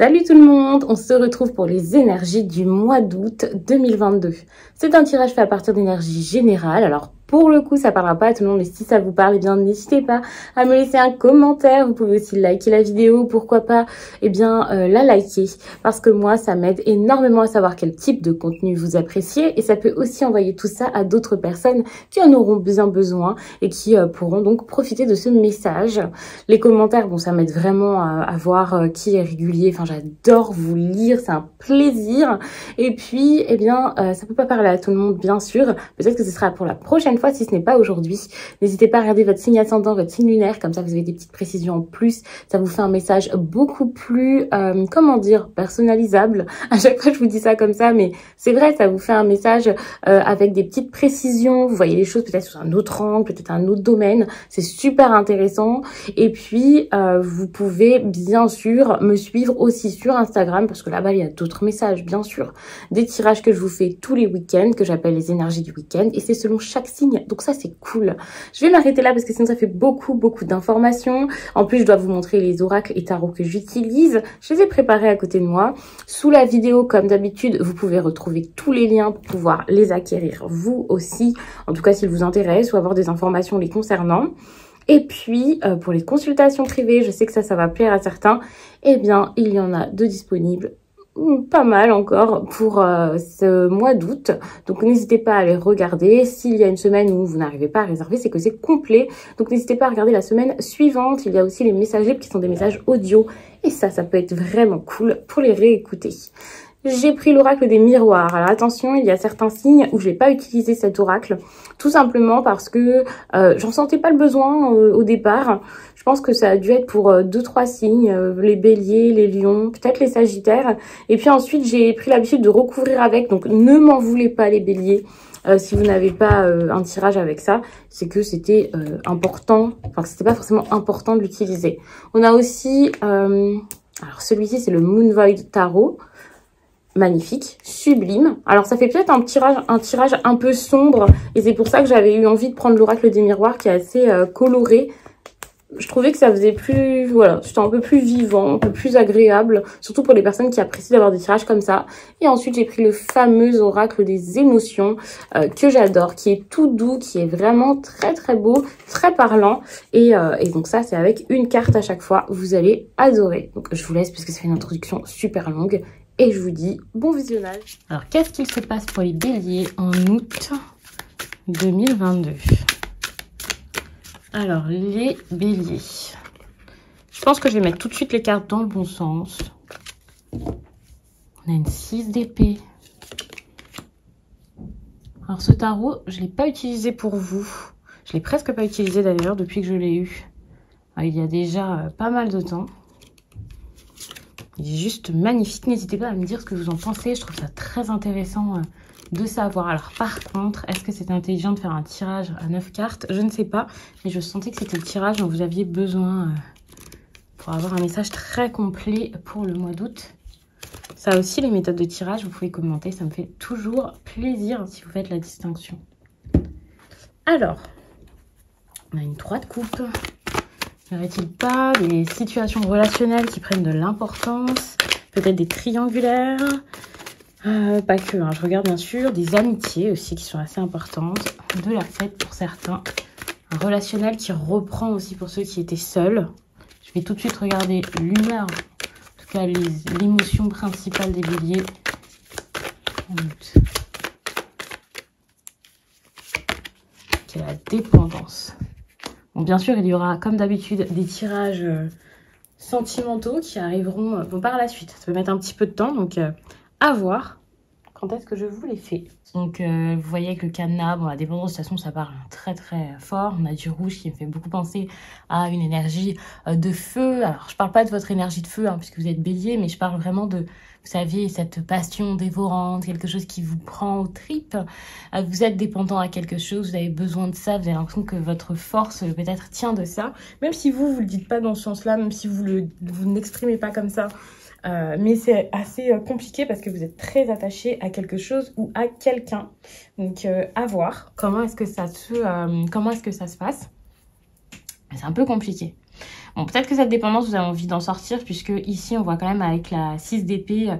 Salut tout le monde, on se retrouve pour les énergies du mois d'août 2022. C'est un tirage fait à partir d'énergie générale, alors pour le coup ça parlera pas à tout le monde, mais si ça vous parle, eh bien n'hésitez pas à me laisser un commentaire, vous pouvez aussi liker la vidéo, pourquoi pas la liker, parce que moi ça m'aide énormément à savoir quel type de contenu vous appréciez, et ça peut aussi envoyer tout ça à d'autres personnes qui en auront bien besoin et qui pourront donc profiter de ce message. Les commentaires, bon ça m'aide vraiment à voir qui est régulier, enfin j'adore vous lire, c'est un plaisir. Et puis, ça peut pas parler à tout le monde, bien sûr. Peut-être que ce sera pour la prochaine fois, si ce n'est pas aujourd'hui. N'hésitez pas à regarder votre signe ascendant, votre signe lunaire, comme ça vous avez des petites précisions en plus. Ça vous fait un message beaucoup plus, personnalisable. À chaque fois, je vous dis ça comme ça, mais c'est vrai, ça vous fait un message avec des petites précisions. Vous voyez les choses peut-être sous un autre angle, peut-être un autre domaine. C'est super intéressant. Et puis, vous pouvez bien sûr me suivre aussi sur Instagram, parce que là-bas, il y a d'autres messages, bien sûr. Des tirages que je vous fais tous les week-ends, que j'appelle les énergies du week-end, et c'est selon chaque signe. Donc ça, c'est cool. Je vais m'arrêter là, parce que sinon, ça fait beaucoup d'informations. En plus, je dois vous montrer les oracles et tarots que j'utilise. Je les ai préparés à côté de moi. Sous la vidéo, comme d'habitude, vous pouvez retrouver tous les liens pour pouvoir les acquérir, vous aussi. En tout cas, s'ils vous intéressent, ou avoir des informations les concernant. Et puis, pour les consultations privées, je sais que ça va plaire à certains, eh bien, il y en a de disponibles, pas mal encore, pour ce mois d'août. Donc, n'hésitez pas à les regarder. S'il y a une semaine où vous n'arrivez pas à réserver, c'est que c'est complet. Donc, n'hésitez pas à regarder la semaine suivante. Il y a aussi les messages qui sont des messages audio. Et ça peut être vraiment cool pour les réécouter. J'ai pris l'oracle des miroirs. Alors attention, il y a certains signes où je n'ai pas utilisé cet oracle, tout simplement parce que j'en sentais pas le besoin au départ. Je pense que ça a dû être pour 2-3 signes, les béliers, les lions, peut-être les sagittaires. Et puis ensuite, j'ai pris l'habitude de recouvrir avec, donc ne m'en voulez pas les béliers. Si vous n'avez pas un tirage avec ça, c'est que c'était important, enfin que c'était pas forcément important de l'utiliser. On a aussi, alors celui-ci c'est le Moon Void Tarot. Magnifique, sublime. Alors ça fait peut-être un tirage un peu sombre, et c'est pour ça que j'avais eu envie de prendre l'oracle des miroirs qui est assez coloré. Je trouvais que ça faisait plus, voilà, c'était un peu plus vivant, un peu plus agréable, surtout pour les personnes qui apprécient d'avoir des tirages comme ça. Et ensuite j'ai pris le fameux oracle des émotions que j'adore, qui est tout doux, qui est vraiment très beau, très parlant. Et donc ça c'est avec une carte à chaque fois, vous allez adorer. Donc je vous laisse parce que ça fait une introduction super longue. Et je vous dis bon visionnage. Alors, qu'est-ce qu'il se passe pour les béliers en août 2022? Alors, les béliers. Je pense que je vais mettre tout de suite les cartes dans le bon sens. On a une 6 d'épée. Alors, ce tarot, je ne l'ai pas utilisé pour vous. Je ne l'ai presque pas utilisé d'ailleurs depuis que je l'ai eu. Alors, il y a déjà pas mal de temps. Il est juste magnifique. N'hésitez pas à me dire ce que vous en pensez. Je trouve ça très intéressant de savoir. Alors par contre, est-ce que c'était intelligent de faire un tirage à 9 cartes? Je ne sais pas. Mais je sentais que c'était le tirage dont vous aviez besoin pour avoir un message très complet pour le mois d'août. Ça aussi, les méthodes de tirage, vous pouvez commenter. Ça me fait toujours plaisir si vous faites la distinction. Alors, on a une 3 de coupe. N'y aurait-il pas des situations relationnelles qui prennent de l'importance? Peut-être des triangulaires? Pas que, hein, je regarde bien sûr. Des amitiés aussi qui sont assez importantes. De la fête pour certains. Un relationnel qui reprend aussi pour ceux qui étaient seuls. Je vais tout de suite regarder l'humeur. En tout cas, l'émotion principale des béliers. Qui est la dépendance. Bon, bien sûr, il y aura, comme d'habitude, des tirages sentimentaux qui arriveront par la suite. Ça peut mettre un petit peu de temps, donc à voir quand est-ce que je vous les fais. Donc, vous voyez avec le cadenas, bon, la dépendance, de toute façon, ça parle très fort. On a du rouge qui me fait beaucoup penser à une énergie de feu. Alors, je parle pas de votre énergie de feu, hein, puisque vous êtes bélier, mais je parle vraiment de, vous savez, cette passion dévorante, quelque chose qui vous prend aux tripes. Vous êtes dépendant à quelque chose, vous avez besoin de ça, vous avez l'impression que votre force peut-être tient de ça. Même si vous le dites pas dans ce sens-là, même si vous n'exprimez pas comme ça. Mais c'est assez compliqué parce que vous êtes très attaché à quelque chose ou à quelqu'un. Donc à voir comment est-ce que ça se passe. C'est un peu compliqué. Bon, peut-être que cette dépendance, vous avez envie d'en sortir, puisque ici, on voit quand même avec la 6 d'épée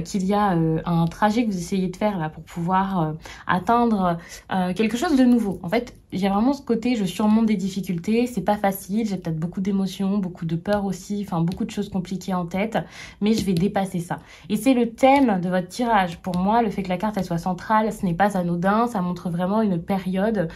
qu'il y a un trajet que vous essayez de faire là pour pouvoir atteindre quelque chose de nouveau. En fait, il y a vraiment ce côté, je surmonte des difficultés, c'est pas facile, j'ai peut-être beaucoup d'émotions, beaucoup de peur aussi, enfin beaucoup de choses compliquées en tête, mais je vais dépasser ça. Et c'est le thème de votre tirage. Pour moi, le fait que la carte elle soit centrale, ce n'est pas anodin, ça montre vraiment une période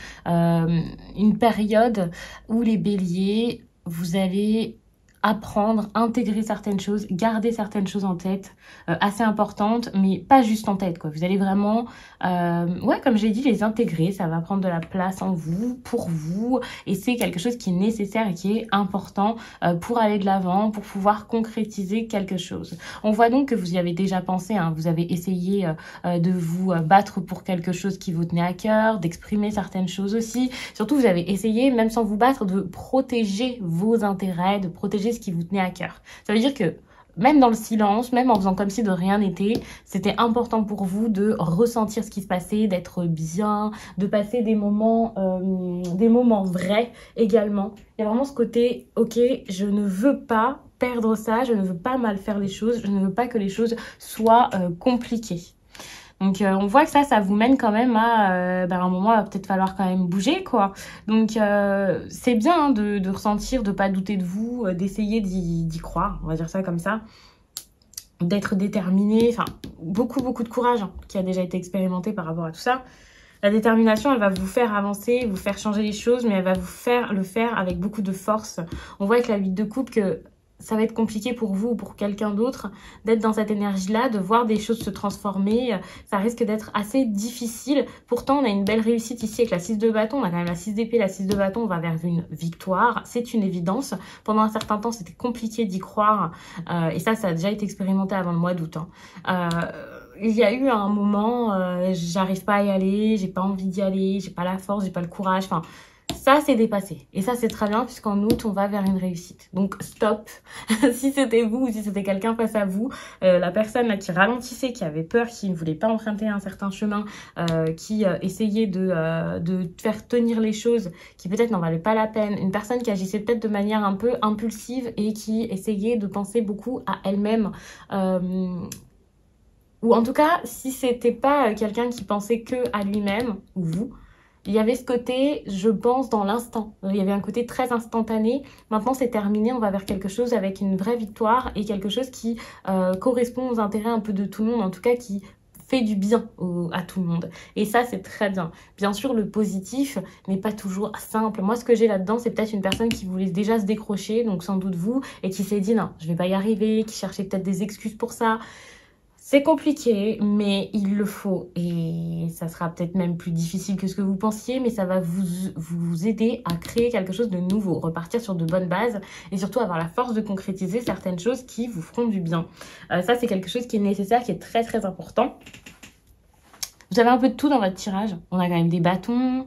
où les béliers, vous allez apprendre, intégrer certaines choses, garder certaines choses en tête, assez importantes, mais pas juste en tête, quoi. Vous allez vraiment, ouais, comme j'ai dit, les intégrer, ça va prendre de la place en vous, pour vous, et c'est quelque chose qui est nécessaire et qui est important pour aller de l'avant, pour pouvoir concrétiser quelque chose. On voit donc que vous y avez déjà pensé, hein, vous avez essayé de vous battre pour quelque chose qui vous tenait à cœur, d'exprimer certaines choses aussi. Surtout, vous avez essayé, même sans vous battre, de protéger vos intérêts, de protéger ce qui vous tenait à cœur. Ça veut dire que même dans le silence, même en faisant comme si de rien n'était, c'était important pour vous de ressentir ce qui se passait, d'être bien, de passer des moments vrais également. Il y a vraiment ce côté, ok, je ne veux pas perdre ça, je ne veux pas mal faire les choses, je ne veux pas que les choses soient compliquées. Donc, on voit que ça vous mène quand même à un moment, il va peut-être falloir quand même bouger, quoi. Donc, c'est bien hein, de ressentir, de pas douter de vous, d'essayer d'y croire, on va dire ça comme ça, d'être déterminé, enfin, beaucoup de courage hein, qui a déjà été expérimenté par rapport à tout ça. La détermination, elle va vous faire avancer, vous faire changer les choses, mais elle va vous faire le faire avec beaucoup de force. On voit avec la 8 de coupe que ça va être compliqué pour vous ou pour quelqu'un d'autre d'être dans cette énergie-là, de voir des choses se transformer. Ça risque d'être assez difficile. Pourtant, on a une belle réussite ici avec la 6 de bâton. On a quand même la 6 d'épée, la 6 de bâton. On va vers une victoire. C'est une évidence. Pendant un certain temps, c'était compliqué d'y croire. Et ça a déjà été expérimenté avant le mois d'août. Il y a eu un moment, j'arrive pas à y aller, j'ai pas envie d'y aller, j'ai pas la force, j'ai pas le courage. Enfin, ça, c'est dépassé. Et ça, c'est très bien puisqu'en août, on va vers une réussite. Donc, stop. Si c'était vous ou si c'était quelqu'un face à vous, la personne là, qui ralentissait, qui avait peur, qui ne voulait pas emprunter un certain chemin, qui essayait de faire tenir les choses, qui peut-être n'en valait pas la peine, une personne qui agissait peut-être de manière un peu impulsive et qui essayait de penser beaucoup à elle-même, ou en tout cas, si c'était pas quelqu'un qui pensait que à lui-même, ou vous, il y avait ce côté, je pense, dans l'instant. Il y avait un côté très instantané. Maintenant, c'est terminé. On va vers quelque chose avec une vraie victoire et quelque chose qui correspond aux intérêts un peu de tout le monde. En tout cas, qui fait du bien à tout le monde. Et ça, c'est très bien. Bien sûr, le positif n'est pas toujours simple. Moi, ce que j'ai là-dedans, c'est peut-être une personne qui voulait déjà se décrocher, donc sans doute vous, et qui s'est dit non, je vais pas y arriver, qui cherchait peut-être des excuses pour ça. C'est compliqué, mais il le faut. Et ça sera peut-être même plus difficile que ce que vous pensiez, mais ça va vous aider à créer quelque chose de nouveau, repartir sur de bonnes bases et surtout avoir la force de concrétiser certaines choses qui vous feront du bien. Ça, c'est quelque chose qui est nécessaire, qui est très très important. Vous avez un peu de tout dans votre tirage. On a quand même des bâtons,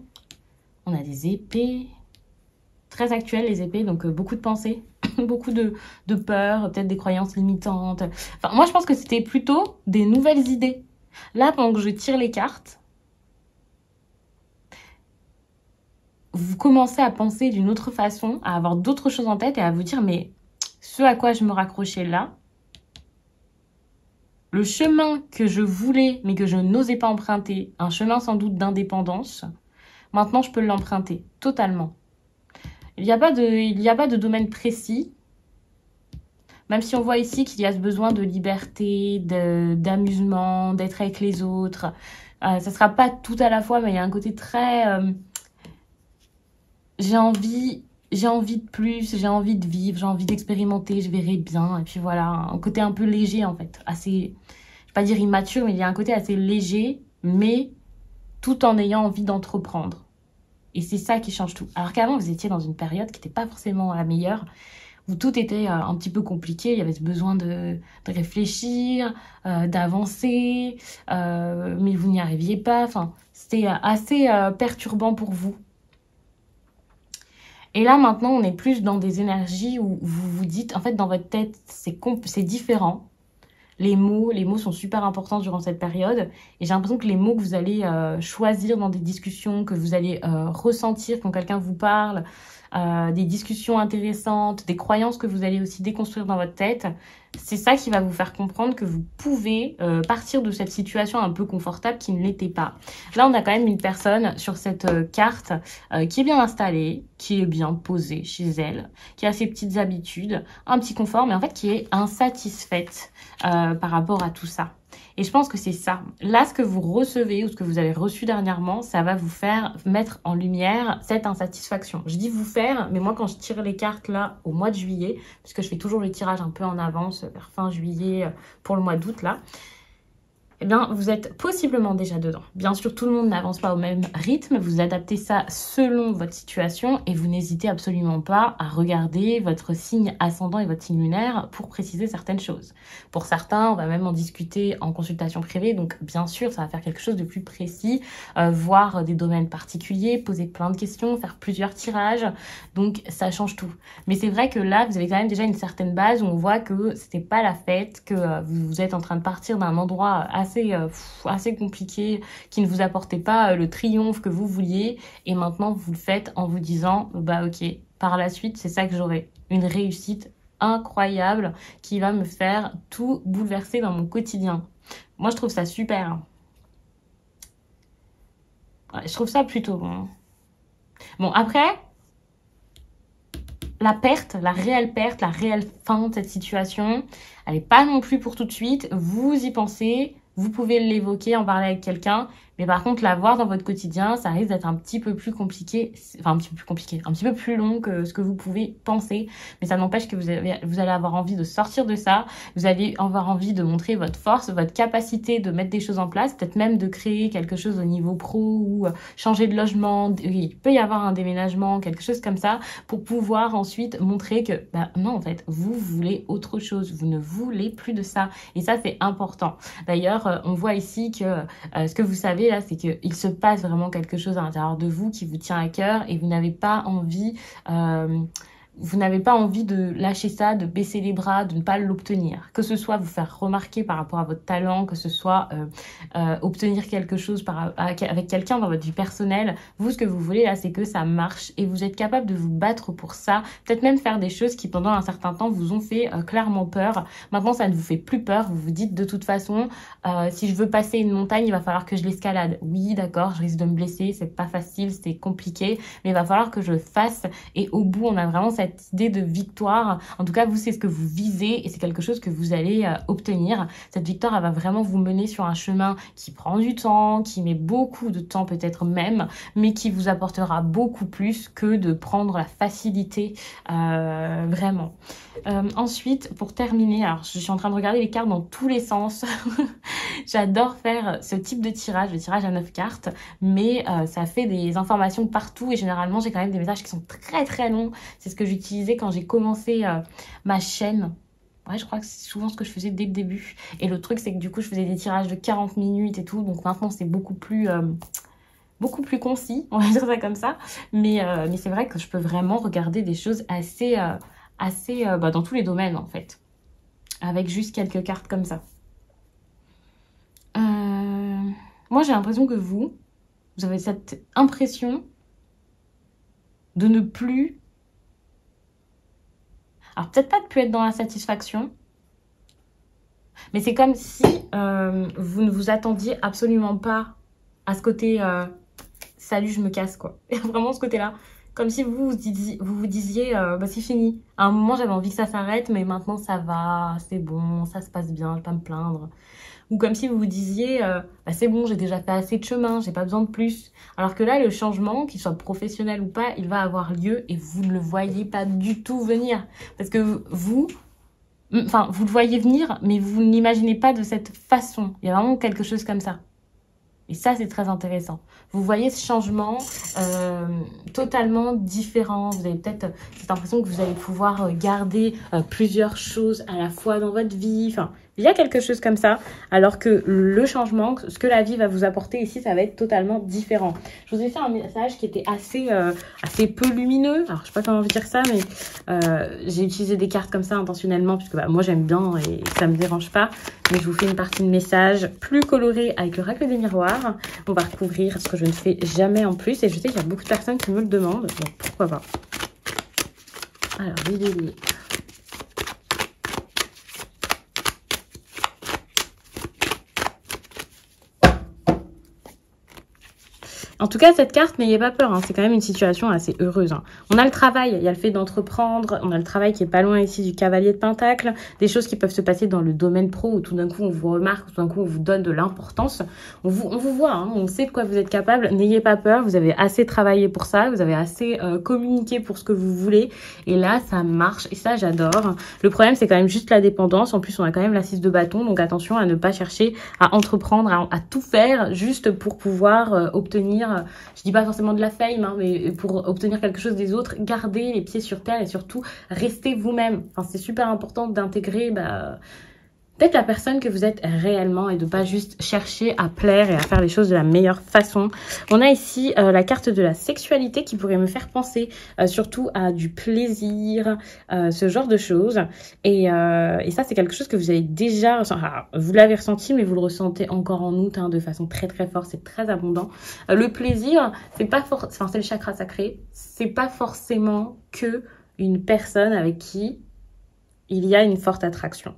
on a des épées. Très actuelles, les épées, donc beaucoup de pensées. Beaucoup de peur, peut-être des croyances limitantes. Enfin, moi, je pense que c'était plutôt des nouvelles idées. Là, pendant que je tire les cartes, vous commencez à penser d'une autre façon, à avoir d'autres choses en tête et à vous dire, mais ce à quoi je me raccrochais là, le chemin que je voulais, mais que je n'osais pas emprunter, un chemin sans doute d'indépendance, maintenant, je peux l'emprunter totalement. Il n'y a pas de domaine précis, même si on voit ici qu'il y a ce besoin de liberté, d'amusement, d'être avec les autres. Ça ne sera pas tout à la fois, mais il y a un côté très... j'ai envie de plus, j'ai envie de vivre, j'ai envie d'expérimenter, je verrai bien. Et puis voilà, un côté un peu léger en fait. Assez, je ne vais pas dire immature, mais il y a un côté assez léger, mais tout en ayant envie d'entreprendre. Et c'est ça qui change tout. Alors qu'avant, vous étiez dans une période qui n'était pas forcément la meilleure, où tout était un petit peu compliqué. Il y avait ce besoin de réfléchir, d'avancer, mais vous n'y arriviez pas. Enfin, c'était assez perturbant pour vous. Et là, maintenant, on est plus dans des énergies où vous vous dites, en fait, dans votre tête, c'est différent. Les mots sont super importants durant cette période. Et j'ai l'impression que les mots que vous allez choisir dans des discussions, que vous allez ressentir quand quelqu'un vous parle, des discussions intéressantes, des croyances que vous allez aussi déconstruire dans votre tête. C'est ça qui va vous faire comprendre que vous pouvez partir de cette situation un peu confortable qui ne l'était pas. Là, on a quand même une personne sur cette carte qui est bien installée, qui est bien posée chez elle, qui a ses petites habitudes, un petit confort, mais en fait qui est insatisfaite par rapport à tout ça. Et je pense que c'est ça. Là, ce que vous recevez ou ce que vous avez reçu dernièrement, ça va vous faire mettre en lumière cette insatisfaction. Je dis vous faire, mais moi, quand je tire les cartes là, au mois de juillet, puisque je fais toujours le tirage un peu en avance, vers fin juillet, pour le mois d'août là, eh bien, vous êtes possiblement déjà dedans. Bien sûr, tout le monde n'avance pas au même rythme. Vous adaptez ça selon votre situation et vous n'hésitez absolument pas à regarder votre signe ascendant et votre signe lunaire pour préciser certaines choses. Pour certains, on va même en discuter en consultation privée. Donc, bien sûr, ça va faire quelque chose de plus précis, voir des domaines particuliers, poser plein de questions, faire plusieurs tirages. Donc, ça change tout. Mais c'est vrai que là, vous avez quand même déjà une certaine base où on voit que c'était pas la fête, que vous êtes en train de partir d'un endroit assez compliqué, qui ne vous apportait pas le triomphe que vous vouliez, et maintenant vous le faites en vous disant bah ok, par la suite c'est ça que j'aurai, une réussite incroyable qui va me faire tout bouleverser dans mon quotidien. Moi je trouve ça super. Ouais, je trouve ça plutôt bon. Bon après, la perte, la réelle fin de cette situation, elle n'est pas non plus pour tout de suite. Vous y pensez, vous pouvez l'évoquer, en parler avec quelqu'un. Mais par contre, la voir dans votre quotidien, ça risque d'être un petit peu plus compliqué. Enfin, un petit peu plus long que ce que vous pouvez penser. Mais ça n'empêche que vous allez avoir envie de sortir de ça. Vous allez avoir envie de montrer votre force, votre capacité de mettre des choses en place. Peut-être même de créer quelque chose au niveau pro ou changer de logement. Il peut y avoir un déménagement, quelque chose comme ça, pour pouvoir ensuite montrer que, bah, non, en fait, vous voulez autre chose. Vous ne voulez plus de ça. Et ça, c'est important. D'ailleurs, on voit ici que ce que vous savez, là, c'est qu'il se passe vraiment quelque chose à l'intérieur de vous qui vous tient à cœur et vous n'avez pas envie de lâcher ça, de baisser les bras, de ne pas l'obtenir. Que ce soit vous faire remarquer par rapport à votre talent, que ce soit obtenir quelque chose avec quelqu'un dans votre vie personnelle. Vous, ce que vous voulez là, c'est que ça marche et vous êtes capable de vous battre pour ça. Peut-être même faire des choses qui pendant un certain temps vous ont fait clairement peur. Maintenant, ça ne vous fait plus peur. Vous vous dites de toute façon, si je veux passer une montagne, il va falloir que je l'escalade. Oui, d'accord, je risque de me blesser, c'est pas facile, c'est compliqué, mais il va falloir que je le fasse. Et au bout, on a vraiment cette idée de victoire. En tout cas, vous, c'est ce que vous visez et c'est quelque chose que vous allez obtenir. Cette victoire, elle va vraiment vous mener sur un chemin qui prend du temps, qui met beaucoup de temps peut-être même, mais qui vous apportera beaucoup plus que de prendre la facilité, vraiment. Ensuite, pour terminer, alors je suis en train de regarder les cartes dans tous les sens. J'adore faire ce type de tirage, le tirage à 9 cartes, mais ça fait des informations partout et généralement, j'ai quand même des messages qui sont très très longs. C'est ce que j'utilisais quand j'ai commencé ma chaîne. Ouais, je crois que c'est souvent ce que je faisais dès le début. Et le truc, c'est que du coup, je faisais des tirages de 40 minutes et tout. Donc maintenant, c'est beaucoup plus concis, on va dire ça comme ça. Mais c'est vrai que je peux vraiment regarder des choses assez dans tous les domaines, en fait. Avec juste quelques cartes comme ça. Moi, j'ai l'impression que vous avez cette impression de ne plus... Alors, peut-être pas de plus être dans la satisfaction, mais c'est comme si vous ne vous attendiez absolument pas à ce côté salut, je me casse, quoi. Vraiment ce côté-là. Comme si vous vous disiez bah, c'est fini. À un moment, j'avais envie que ça s'arrête, mais maintenant, ça va, c'est bon, ça se passe bien, je vais pas me plaindre. Ou comme si vous vous disiez bah, c'est bon, j'ai déjà fait assez de chemin, j'ai pas besoin de plus. Alors que là, le changement, qu'il soit professionnel ou pas, il va avoir lieu et vous ne le voyez pas du tout venir. Parce que vous le voyez venir, mais vous ne l'imaginez pas de cette façon. Il y a vraiment quelque chose comme ça. Et ça, c'est très intéressant. Vous voyez ce changement totalement différent. Vous avez peut-être cette impression que vous allez pouvoir garder plusieurs choses à la fois dans votre vie. Enfin, il y a quelque chose comme ça. Alors que le changement, ce que la vie va vous apporter ici, ça va être totalement différent. Je vous ai fait un message qui était assez peu lumineux. Alors, je sais pas comment vous dire ça, mais j'ai utilisé des cartes comme ça intentionnellement puisque bah, moi, j'aime bien et ça me dérange pas. Mais je vous fais une partie de message plus colorée avec l'oracle des miroirs. On va recouvrir ce que je ne fais jamais en plus. Et je sais qu'il y a beaucoup de personnes qui me le demandent. Donc, pourquoi pas. Alors, les béliers. En tout cas, cette carte, n'ayez pas peur, hein, c'est quand même une situation assez heureuse. Hein. On a le travail, il y a le fait d'entreprendre, on a le travail qui est pas loin ici du cavalier de Pentacle, des choses qui peuvent se passer dans le domaine pro où tout d'un coup on vous remarque, tout d'un coup on vous donne de l'importance. On vous voit, hein, on sait de quoi vous êtes capable, n'ayez pas peur, vous avez assez travaillé pour ça, vous avez assez communiqué pour ce que vous voulez. Et là, ça marche et ça, j'adore. Le problème, c'est quand même juste la dépendance. En plus, on a quand même la 6 de bâton, donc attention à ne pas chercher à entreprendre, à tout faire juste pour pouvoir obtenir, je dis pas forcément de la fame, hein, mais pour obtenir quelque chose des autres, gardez les pieds sur terre et surtout restez vous-même. Enfin, c'est super important d'intégrer peut-être la personne que vous êtes réellement et de pas juste chercher à plaire et à faire les choses de la meilleure façon. On a ici la carte de la sexualité qui pourrait me faire penser surtout à du plaisir, ce genre de choses. Et ça, c'est quelque chose que vous avez déjà ressenti. Vous l'avez ressenti, mais vous le ressentez encore en août, hein, de façon très très forte. C'est très abondant. Le plaisir, c'est pas c'est le chakra sacré. C'est pas forcément que une personne avec qui il y a une forte attraction.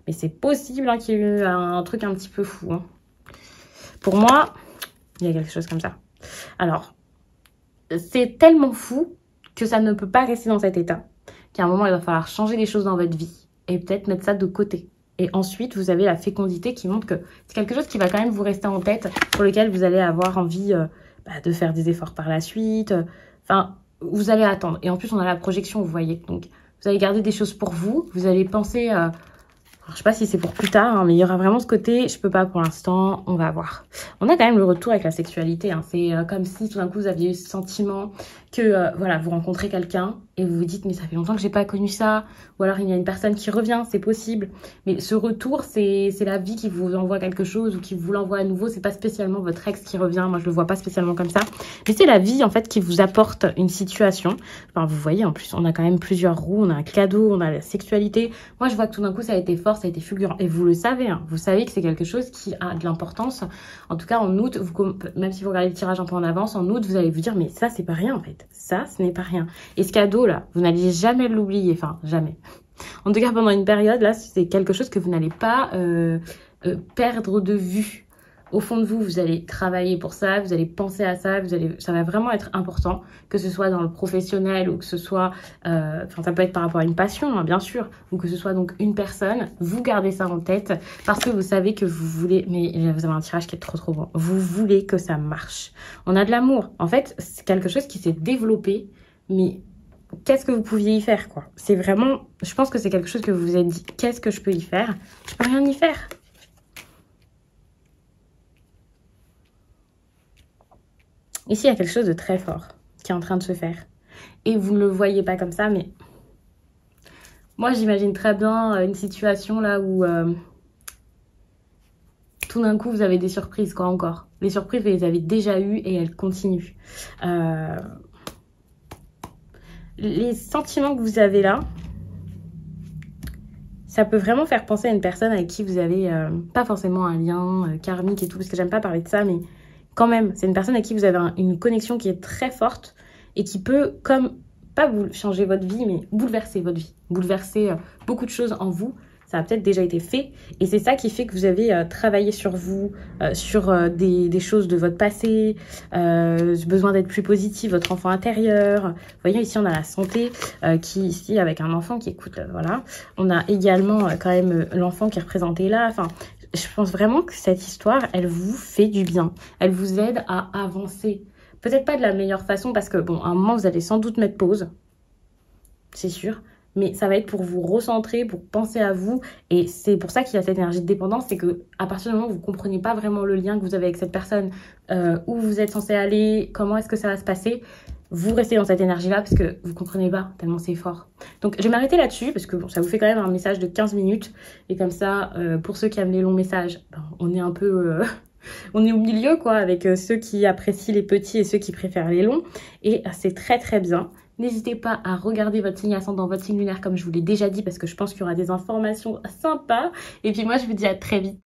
Mais c'est possible hein, qu'il y ait eu un truc un petit peu fou. Hein. Pour moi, il y a quelque chose comme ça. Alors, c'est tellement fou que ça ne peut pas rester dans cet état. Qu'à un moment, il va falloir changer les choses dans votre vie. Et peut-être mettre ça de côté. Et ensuite, vous avez la fécondité qui montre que c'est quelque chose qui va quand même vous rester en tête. Pour lequel vous allez avoir envie de faire des efforts par la suite. Enfin, vous allez attendre. Et en plus, on a la projection, vous voyez. Donc, vous allez garder des choses pour vous. Vous allez penser... Alors, je sais pas si c'est pour plus tard, hein, mais il y aura vraiment ce côté, je peux pas pour l'instant, on va voir. On a quand même le retour avec la sexualité. Hein. C'est comme si tout d'un coup vous aviez eu ce sentiment que voilà, vous rencontrez quelqu'un et vous vous dites mais ça fait longtemps que j'ai pas connu ça. Ou alors il y a une personne qui revient, c'est possible. Mais ce retour, c'est la vie qui vous envoie quelque chose ou qui vous l'envoie à nouveau. C'est pas spécialement votre ex qui revient. Moi je le vois pas spécialement comme ça. Mais c'est la vie en fait qui vous apporte une situation. Enfin, vous voyez en plus on a quand même plusieurs roues, on a un cadeau, on a la sexualité. Moi je vois que tout d'un coup ça a été fort, ça a été fulgurant. Et vous le savez, hein, vous savez que c'est quelque chose qui a de l'importance. En tout cas en août, même si vous regardez le tirage un peu en avance, en août vous allez vous dire mais ça c'est pas rien en fait. Ça, ce n'est pas rien. Et ce cadeau-là, vous n'allez jamais l'oublier. Enfin, jamais. En tout cas, pendant une période, là, c'est quelque chose que vous n'allez pas perdre de vue. Au fond de vous, vous allez travailler pour ça, vous allez penser à ça, ça va vraiment être important, que ce soit dans le professionnel ou que ce soit, ça peut être par rapport à une passion, hein, bien sûr, ou que ce soit donc une personne, vous gardez ça en tête parce que vous savez que vous voulez, mais vous avez un tirage qui est trop bon, vous voulez que ça marche. On a de l'amour. En fait, c'est quelque chose qui s'est développé, mais qu'est-ce que vous pouviez y faire, quoi? C'est vraiment, je pense que c'est quelque chose que vous vous êtes dit, qu'est-ce que je peux y faire? Je peux rien y faire. Ici, il y a quelque chose de très fort qui est en train de se faire. Et vous ne le voyez pas comme ça, mais moi, j'imagine très bien une situation là où tout d'un coup, vous avez des surprises, quoi, encore. Les surprises, vous les avez déjà eues et elles continuent. Les sentiments que vous avez là, ça peut vraiment faire penser à une personne avec qui vous avez pas forcément un lien karmique et tout, parce que j'aime pas parler de ça, mais quand même, c'est une personne avec qui vous avez une connexion qui est très forte et qui peut, comme, pas vous changer votre vie, mais bouleverser votre vie. Bouleverser beaucoup de choses en vous. Ça a peut-être déjà été fait. Et c'est ça qui fait que vous avez travaillé sur vous, sur des choses de votre passé, besoin d'être plus positif, votre enfant intérieur. Vous voyez, ici, on a la santé qui, ici, avec un enfant qui écoute, voilà. On a également quand même l'enfant qui est représenté là. Enfin, je pense vraiment que cette histoire, elle vous fait du bien. Elle vous aide à avancer. Peut-être pas de la meilleure façon parce que, bon, à un moment, vous allez sans doute mettre pause. C'est sûr. Mais ça va être pour vous recentrer, pour penser à vous. Et c'est pour ça qu'il y a cette énergie de dépendance. C'est que à partir du moment où vous ne comprenez pas vraiment le lien que vous avez avec cette personne, où vous êtes censé aller, comment est-ce que ça va se passer, vous restez dans cette énergie-là parce que vous ne comprenez pas, tellement c'est fort. Donc, je vais m'arrêter là-dessus parce que bon, ça vous fait quand même un message de 15 minutes. Et comme ça, pour ceux qui aiment les longs messages, ben, on est un peu... on est au milieu, quoi, avec ceux qui apprécient les petits et ceux qui préfèrent les longs. Et c'est très, très bien. N'hésitez pas à regarder votre signe ascendant, votre signe lunaire, comme je vous l'ai déjà dit, parce que je pense qu'il y aura des informations sympas. Et puis moi, je vous dis à très vite.